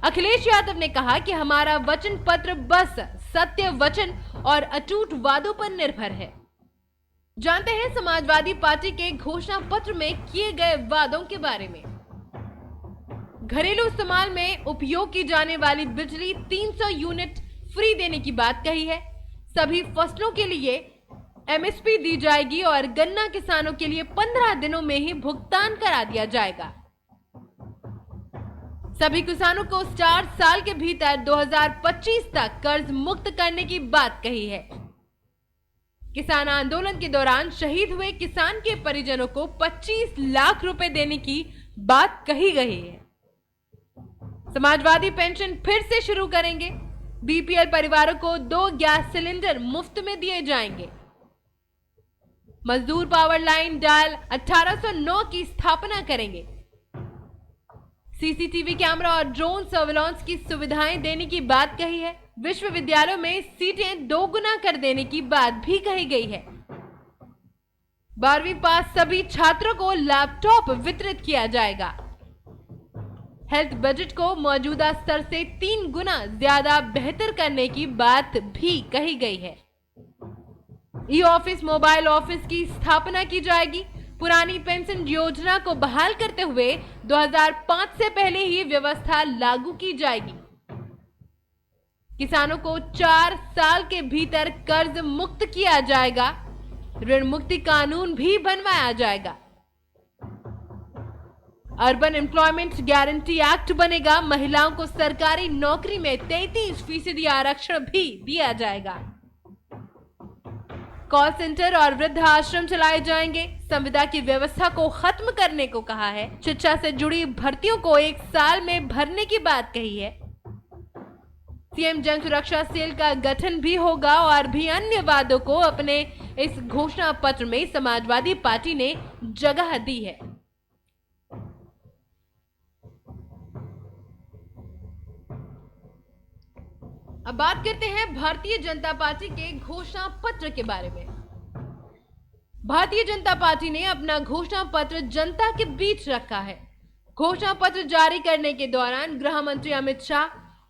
अखिलेश यादव ने कहा कि हमारा वचन पत्र बस सत्य वचन और अटूट वादों पर निर्भर है। जानते हैं समाजवादी पार्टी के घोषणा पत्र में किए गए वादों के बारे में। घरेलू इस्तेमाल में उपयोग की जाने वाली बिजली 300 यूनिट फ्री देने की बात कही है। सभी फसलों के लिए एमएसपी दी जाएगी और गन्ना किसानों के लिए 15 दिनों में ही भुगतान करा दिया जाएगा। सभी किसानों को 4 साल के भीतर 2025 तक कर्ज मुक्त करने की बात कही है। किसान आंदोलन के दौरान शहीद हुए किसान के परिजनों को 25 लाख रुपए देने की बात कही गई है। समाजवादी पेंशन फिर से शुरू करेंगे। बीपीएल परिवारों को 2 गैस सिलेंडर मुफ्त में दिए जाएंगे। मजदूर पावर लाइन डायल 1809 की स्थापना करेंगे। सीसीटीवी कैमरा और ड्रोन सर्विलांस की सुविधाएं देने की बात कही है। विश्वविद्यालयों में सीटें 2 गुना कर देने की बात भी कही गई है। 12वीं पास सभी छात्रों को लैपटॉप वितरित किया जाएगा। हेल्थ बजट को मौजूदा स्तर से 3 गुना ज्यादा बेहतर करने की बात भी कही गई है। ई ऑफिस मोबाइल ऑफिस की स्थापना की जाएगी। पुरानी पेंशन योजना को बहाल करते हुए 2005 से पहले ही व्यवस्था लागू की जाएगी। किसानों को 4 साल के भीतर कर्ज मुक्त किया जाएगा। ऋण मुक्ति कानून भी बनवाया जाएगा। अर्बन एम्प्लॉयमेंट गारंटी एक्ट बनेगा। महिलाओं को सरकारी नौकरी में 33% आरक्षण भी दिया जाएगा। कॉल सेंटर और वृद्ध आश्रम चलाए जाएंगे। संविदा की व्यवस्था को खत्म करने को कहा है। शिक्षा से जुड़ी भर्तियों को 1 साल में भरने की बात कही है। सीएम जन सुरक्षा सेल का गठन भी होगा और भी अन्य वादों को अपने इस घोषणा पत्र में समाजवादी पार्टी ने जगह दी है। अब बात करते हैं भारतीय जनता पार्टी के घोषणा पत्र के बारे में। भारतीय जनता पार्टी ने अपना घोषणा पत्र जनता के बीच रखा है। घोषणा पत्र जारी करने के दौरान गृह मंत्री अमित शाह,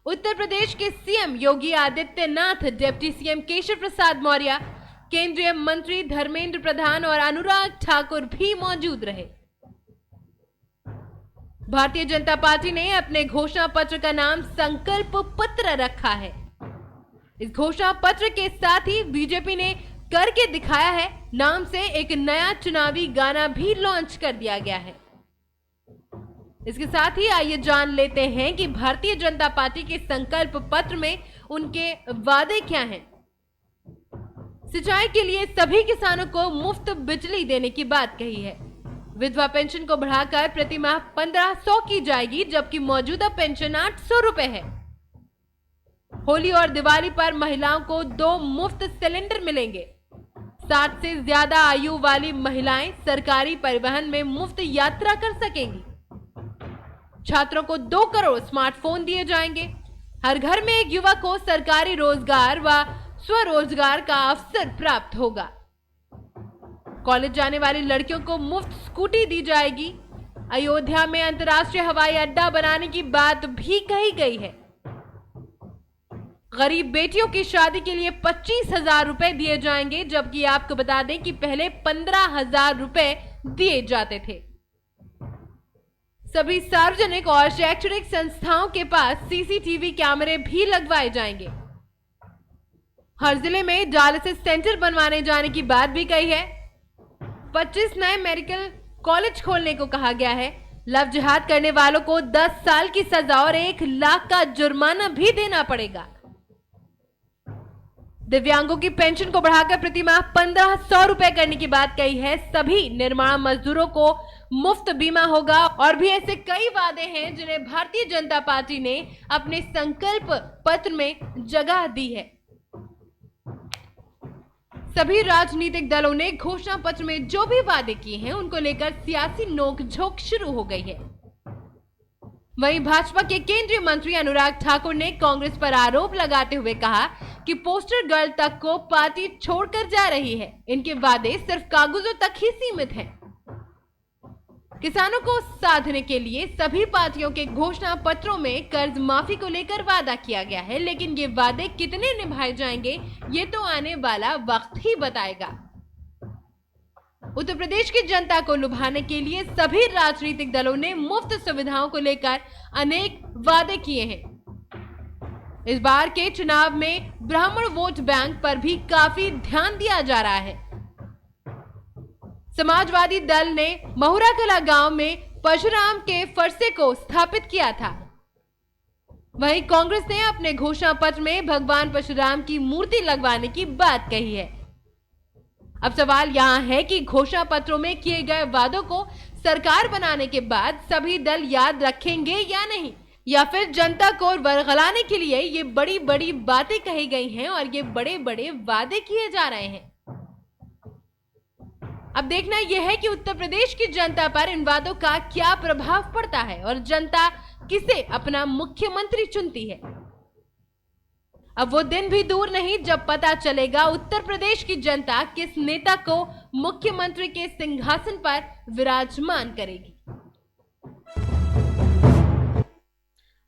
उत्तर प्रदेश के CM Yogi Adityanath, deputy CM Keshav Prasad Maurya, केंद्रीय मंत्री धर्मेंद्र प्रधान और अनुराग ठाकुर भी मौजूद रहे। भारतीय जनता पार्टी ने अपने घोषणा पत्र का नाम संकल्प पत्र रखा है। इस घोषणा पत्र के साथ ही बीजेपी ने करके दिखाया है नाम से एक नया चुनावी गाना भी लॉन्च कर दिया गया है। इसके साथ ही आइए जान लेते हैं कि भारतीय जनता पार्टी के संकल्प पत्र में उनके वादे क्या हैं। सिंचाई के लिए सभी किसानों को मुफ्त बिजली देने की बात कही है। विधवा पेंशन को बढ़ाकर प्रति माह 1500 की जाएगी, जबकि मौजूदा पेंशन 800 रुपए है। होली और दिवाली पर महिलाओं को 2 मुफ्त सिलेंडर मिलेंगे। 60 से ज्यादा आयु वाली महिलाएं सरकारी परिवहन में मुफ्त यात्रा कर सकेंगी। छात्रों को 2 करोड़ स्मार्टफोन दिए जाएंगे। हर घर में एक युवक को सरकारी रोजगार व स्वरोजगार का अवसर प्राप्त होगा। कॉलेज जाने वाली लड़कियों को मुफ्त स्कूटी दी जाएगी। अयोध्या में अंतर्राष्ट्रीय हवाई अड्डा बनाने की बात भी कही गई है। गरीब बेटियों की शादी के लिए 25,000 रुपए दिए जाएंगे, जबकि आपको बता दें कि पहले 15,000 रुपए दिए जाते थे। सभी सार्वजनिक और शैक्षणिक संस्थाओं के पास सीसीटीवी कैमरे भी लगवाए जाएंगे। हर जिले में डायलिसिस सेंटर बनवाने जाने की बात भी कही है। 25 नए मेडिकल कॉलेज खोलने को कहा गया है। लव जिहाद करने वालों को 10 साल की सजा और 1 लाख का जुर्माना भी देना पड़ेगा। दिव्यांगों की पेंशन को बढ़ाकर प्रति माह 1500 रुपए करने की बात कही है। सभी निर्माण मजदूरों को मुफ्त बीमा होगा और भी ऐसे कई वादे हैं जिन्हें भारतीय जनता पार्टी ने अपने संकल्प पत्र में जगह दी है। सभी राजनीतिक दलों ने घोषणा पत्र में जो भी वादे किए हैं उनको लेकर सियासी नोकझोंक शुरू हो गई है। वहीं भाजपा के केंद्रीय मंत्री अनुराग ठाकुर ने कांग्रेस पर आरोप लगाते हुए कहा कि पोस्टर गर्ल तक को पार्टी छोड़कर जा रही है। इनके वादे सिर्फ कागजों तक ही सीमित हैं। किसानों को साधने के लिए सभी पार्टियों के घोषणा पत्रों में कर्ज माफी को लेकर वादा किया गया है, लेकिन ये वादे कितने निभाए जाएंगे ये तो आने वाला वक्त ही बताएगा। उत्तर प्रदेश की जनता को लुभाने के लिए सभी राजनीतिक दलों ने मुफ्त सुविधाओं को लेकर अनेक वादे किए हैं। इस बार के चुनाव में ब्राह्मण वोट बैंक पर भी काफी ध्यान दिया जा रहा है। समाजवादी दल ने महुरा कला गांव में परशुराम के फरसे को स्थापित किया था। वहीं कांग्रेस ने अपने घोषणा पत्र में भगवान परशुराम की मूर्ति लगवाने की बात कही है। अब सवाल यहां है कि घोषणा पत्रों में किए गए वादों को सरकार बनाने के बाद सभी दल याद रखेंगे या नहीं, या फिर जनता को वरगलाने के लिए ये बड़ी बड़ी बातें कही गई हैं और ये बड़े बड़े वादे किए जा रहे हैं। अब देखना यह है कि उत्तर प्रदेश की जनता पर इन वादों का क्या प्रभाव पड़ता है और जनता किसे अपना मुख्यमंत्री चुनती है। अब वो दिन भी दूर नहीं जब पता चलेगा उत्तर प्रदेश की जनता किस नेता को मुख्यमंत्री के सिंहासन पर विराजमान करेगी।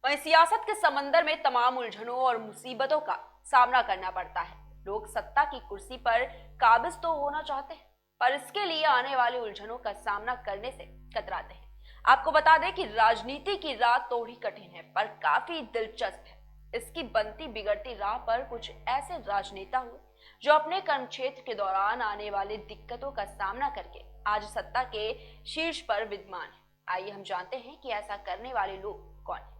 वहीं सियासत के समंदर में तमाम उलझनों और मुसीबतों का सामना करना पड़ता है। लोग सत्ता की कुर्सी पर काबिज तो होना चाहते हैं, पर इसके लिए आने वाली उलझनों का सामना करने से कतराते हैं। आपको बता दें कि राजनीति की राह थोड़ी कठिन है पर काफी दिलचस्प है। इसकी बनती बिगड़ती राह पर कुछ ऐसे राजनेता हुए जो अपने कर्म क्षेत्र के दौरान आने वाली दिक्कतों का सामना करके आज सत्ता के शीर्ष पर विद्यमान है। आइए हम जानते हैं कि ऐसा करने वाले लोग कौन हैं।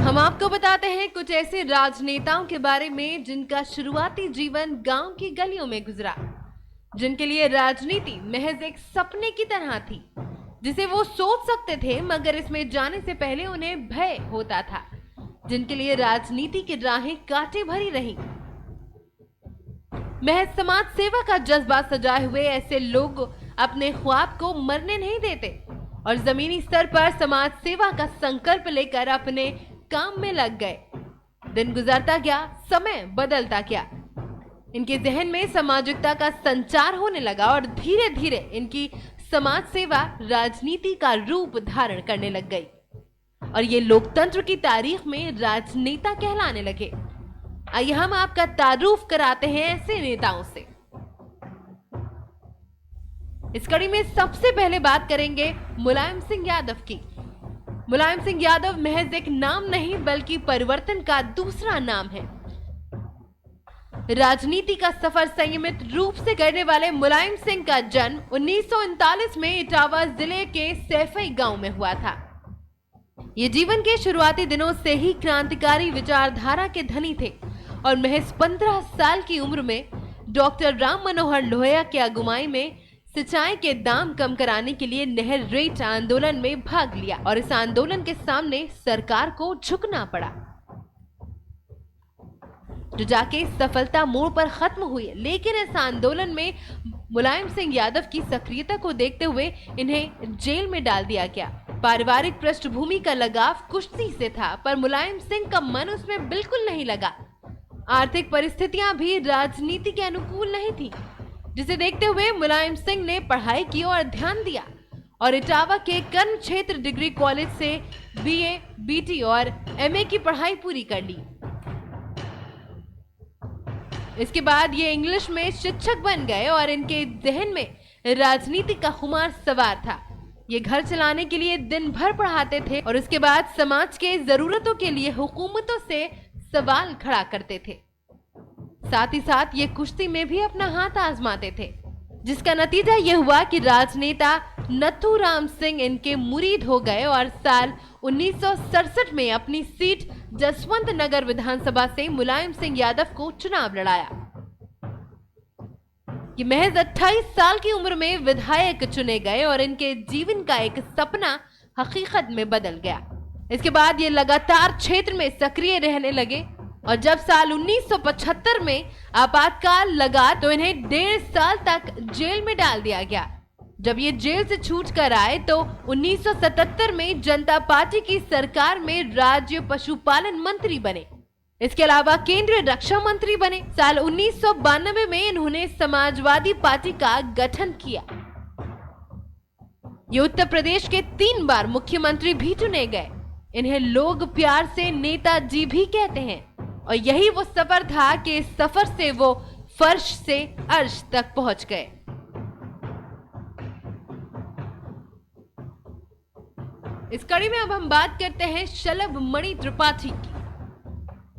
हम आपको बताते हैं कुछ ऐसे राजनेताओं के बारे में जिनका शुरुआती जीवन गांव की गलियों में गुजरा, जिनके लिए राजनीति महज एक सपने की तरह थी जिसे वो सोच सकते थे मगर इसमें जाने से पहले उन्हें भय होता था, जिनके लिए राजनीति की राहें कांटे भरी रही। महज समाज सेवा का जज्बा सजाए हुए ऐसे लोग अपने ख्वाब को मरने नहीं देते और जमीनी स्तर पर समाज सेवा का संकल्प लेकर अपने काम में लग गए। दिन गुजरता गया, समय बदलता गया, इनके जहन में सामाजिकता का संचार होने लगा और धीरे धीरे इनकी समाज सेवा राजनीति का रूप धारण करने लग गई और ये लोकतंत्र की तारीख में राजनेता कहलाने लगे। आइए हम आपका तारुफ कराते हैं ऐसे नेताओं से। इस कड़ी में सबसे पहले बात करेंगे मुलायम सिंह यादव की। मुलायम सिंह यादव महज एक नाम नहीं बल्कि परिवर्तन का दूसरा नाम है। राजनीति का सफर संयमित रूप से करने वाले मुलायम सिंह का जन्म 1939 में इटावा जिले के सैफई गांव में हुआ था। ये जीवन के शुरुआती दिनों से ही क्रांतिकारी विचारधारा के धनी थे और महज 15 साल की उम्र में डॉक्टर राम मनोहर लोहिया की अगुवाई में सिंचाई के दाम कम कराने के लिए नहर रेट आंदोलन में भाग लिया और इस आंदोलन के सामने सरकार को झुकना पड़ा, जो जाके सफलता मोड़ पर खत्म हुई। लेकिन इस आंदोलन में मुलायम सिंह यादव की सक्रियता को देखते हुए इन्हें जेल में डाल दिया गया। पारिवारिक पृष्ठभूमि का लगाव कुश्ती से था पर मुलायम सिंह का मन उसमें बिल्कुल नहीं लगा। आर्थिक परिस्थितियां भी राजनीति के अनुकूल नहीं थी, जिसे देखते हुए मुलायम सिंह ने पढ़ाई की और ध्यान दिया और इटावा के कर्म क्षेत्र डिग्री कॉलेज से BA, BT और MA की पढ़ाई पूरी कर ली। इसके बाद ये इंग्लिश में शिक्षक बन गए और इनके जहन में राजनीति का खुमार सवार था। ये घर चलाने के लिए दिन भर पढ़ाते थे और इसके बाद समाज के जरूरतों के लिए हुकूमतों से सवाल खड़ा करते थे। साथ ही साथ ये कुश्ती में भी अपना हाथ आजमाते थे, जिसका नतीजा ये हुआ कि राजनेता नथुराम सिंह इनके मुरीद हो गए और साल 1967 में अपनी सीट जसवंत नगर विधानसभा से मुलायम सिंह यादव को चुनाव लड़ाया। ये महज 28 साल की उम्र में विधायक चुने गए और इनके जीवन का एक सपना हकीकत में बदल गया। इसके बाद ये लगातार क्षेत्र में सक्रिय रहने लगे और जब साल 1975 में आपातकाल लगा तो इन्हें 1.5 साल तक जेल में डाल दिया गया। जब ये जेल से छूट कर आए तो 1977 में जनता पार्टी की सरकार में राज्य पशुपालन मंत्री बने। इसके अलावा केंद्रीय रक्षा मंत्री बने। साल 1992 में इन्होंने समाजवादी पार्टी का गठन किया। ये उत्तर प्रदेश के 3 बार मुख्यमंत्री भी चुने गए। इन्हें लोग प्यार से नेताजी भी कहते हैं और यही वो सफर था कि इस सफर से वो फर्श से अर्श तक पहुंच गए। इस कड़ी में अब हम बात करते हैं शलभ मणि त्रिपाठी की।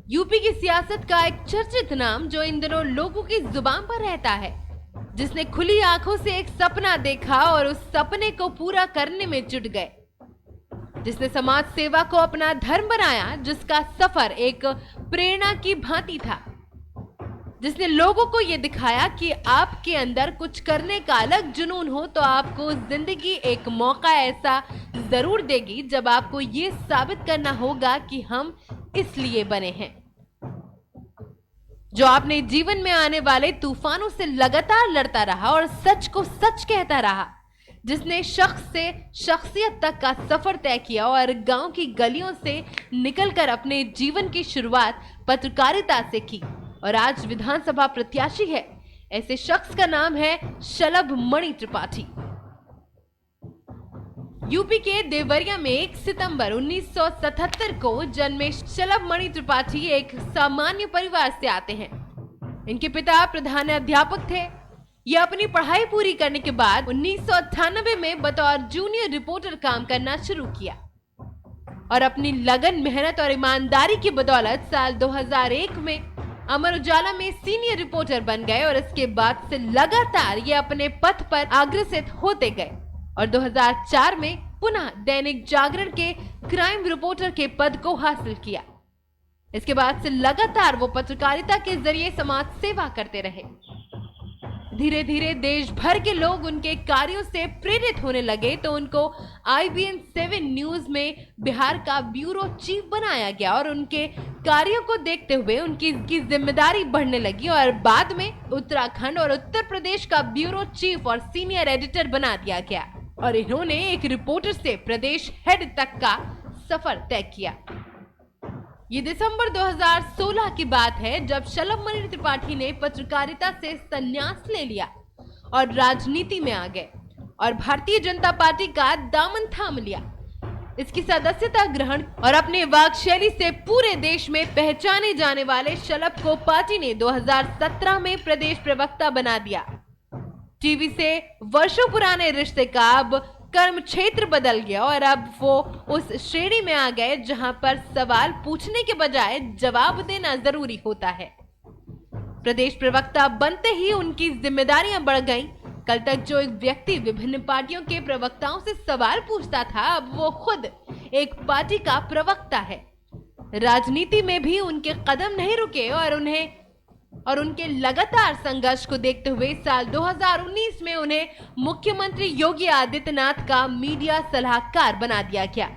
यूपी की सियासत का एक चर्चित नाम जो इन दिनों लोगों की जुबान पर रहता है, जिसने खुली आंखों से एक सपना देखा और उस सपने को पूरा करने में जुट गए, जिसने समाज सेवा को अपना धर्म बनाया, जिसका सफर एक प्रेरणा की भांति था, जिसने लोगों को यह दिखाया कि आपके अंदर कुछ करने का अलग जुनून हो तो आपको जिंदगी एक मौका ऐसा जरूर देगी जब आपको ये साबित करना होगा कि हम इसलिए बने हैं। जो आपने जीवन में आने वाले तूफानों से लगातार लड़ता रहा और सच को सच कहता रहा, जिसने शख्स से शख्सियत तक का सफर तय किया और गांव की गलियों से निकलकर अपने जीवन की शुरुआत पत्रकारिता से की और आज विधानसभा प्रत्याशी है, ऐसे शख्स का नाम है शलभ मणि त्रिपाठी। यूपी के देवरिया में 1 सितंबर 1977 को जन्मे शलभ मणि त्रिपाठी एक सामान्य परिवार से आते हैं। इनके पिता प्रधान अध्यापक थे। ये अपनी पढ़ाई पूरी करने के बाद 1998 में बतौर जूनियर रिपोर्टर काम करना शुरू किया और अपनी लगन, मेहनत और ईमानदारी की बदौलत साल 2001 में अमर उजाला में सीनियर रिपोर्टर बन गए और इसके बाद से लगातार ये अपने पथ पर अग्रसर होते गए और 2004 में पुनः दैनिक जागरण के क्राइम रिपोर्टर के पद को हासिल किया। इसके बाद से लगातार वो पत्रकारिता के जरिए समाज सेवा करते रहे। धीरे धीरे देश भर के लोग उनके कार्यों से प्रेरित होने लगे तो उनको IBN 7 न्यूज में बिहार का ब्यूरो चीफ बनाया गया और उनके कार्यों को देखते हुए उनकी जिम्मेदारी बढ़ने लगी और बाद में उत्तराखंड और उत्तर प्रदेश का ब्यूरो चीफ और सीनियर एडिटर बना दिया गया और इन्होंने एक रिपोर्टर से प्रदेश हेड तक का सफर तय किया। ये दिसंबर 2016 की बात है जब शलभ मणि त्रिपाठी ने पत्रकारिता से संन्यास ले लिया और राजनीति में आ गए और भारतीय जनता पार्टी का दामन थाम लिया। इसकी सदस्यता ग्रहण और अपने वाक शैली से पूरे देश में पहचाने जाने वाले शलभ को पार्टी ने 2017 में प्रदेश प्रवक्ता बना दिया। टीवी से वर्षों पुराने रिश्ते का अब कर्म क्षेत्र बदल गया और अब वो उस श्रेणी में आ गए जहां पर सवाल पूछने के बजाय जवाब देना जरूरी होता है। प्रदेश प्रवक्ता बनते ही उनकी जिम्मेदारियां बढ़ गईं। कल तक जो एक व्यक्ति विभिन्न पार्टियों के प्रवक्ताओं से सवाल पूछता था, अब वो खुद एक पार्टी का प्रवक्ता है। राजनीति में भी उनके कदम नहीं रुके और उनके लगातार संघर्ष को देखते हुए साल 2019 में उन्हें मुख्यमंत्री योगी आदित्यनाथ का मीडिया सलाहकार बना दिया गया।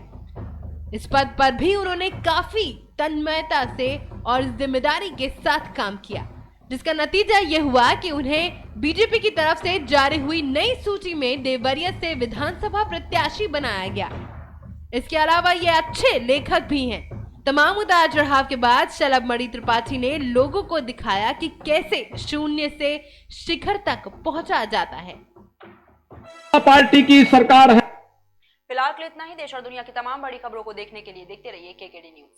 इस पद पर भी उन्होंने काफी तन्मयता से और जिम्मेदारी के साथ काम किया, जिसका नतीजा यह हुआ कि उन्हें बीजेपी की तरफ से जारी हुई नई सूची में देवरिया से विधानसभा प्रत्याशी बनाया गया। इसके अलावा ये अच्छे लेखक भी हैं। तमाम उतार चढ़ाव के बाद शलभ मणि त्रिपाठी ने लोगों को दिखाया कि कैसे शून्य से शिखर तक पहुंचा जाता है। पार्टी की सरकार है। फिलहाल इतना ही। देश और दुनिया की तमाम बड़ी खबरों को देखने के लिए देखते रहिए KKD न्यूज।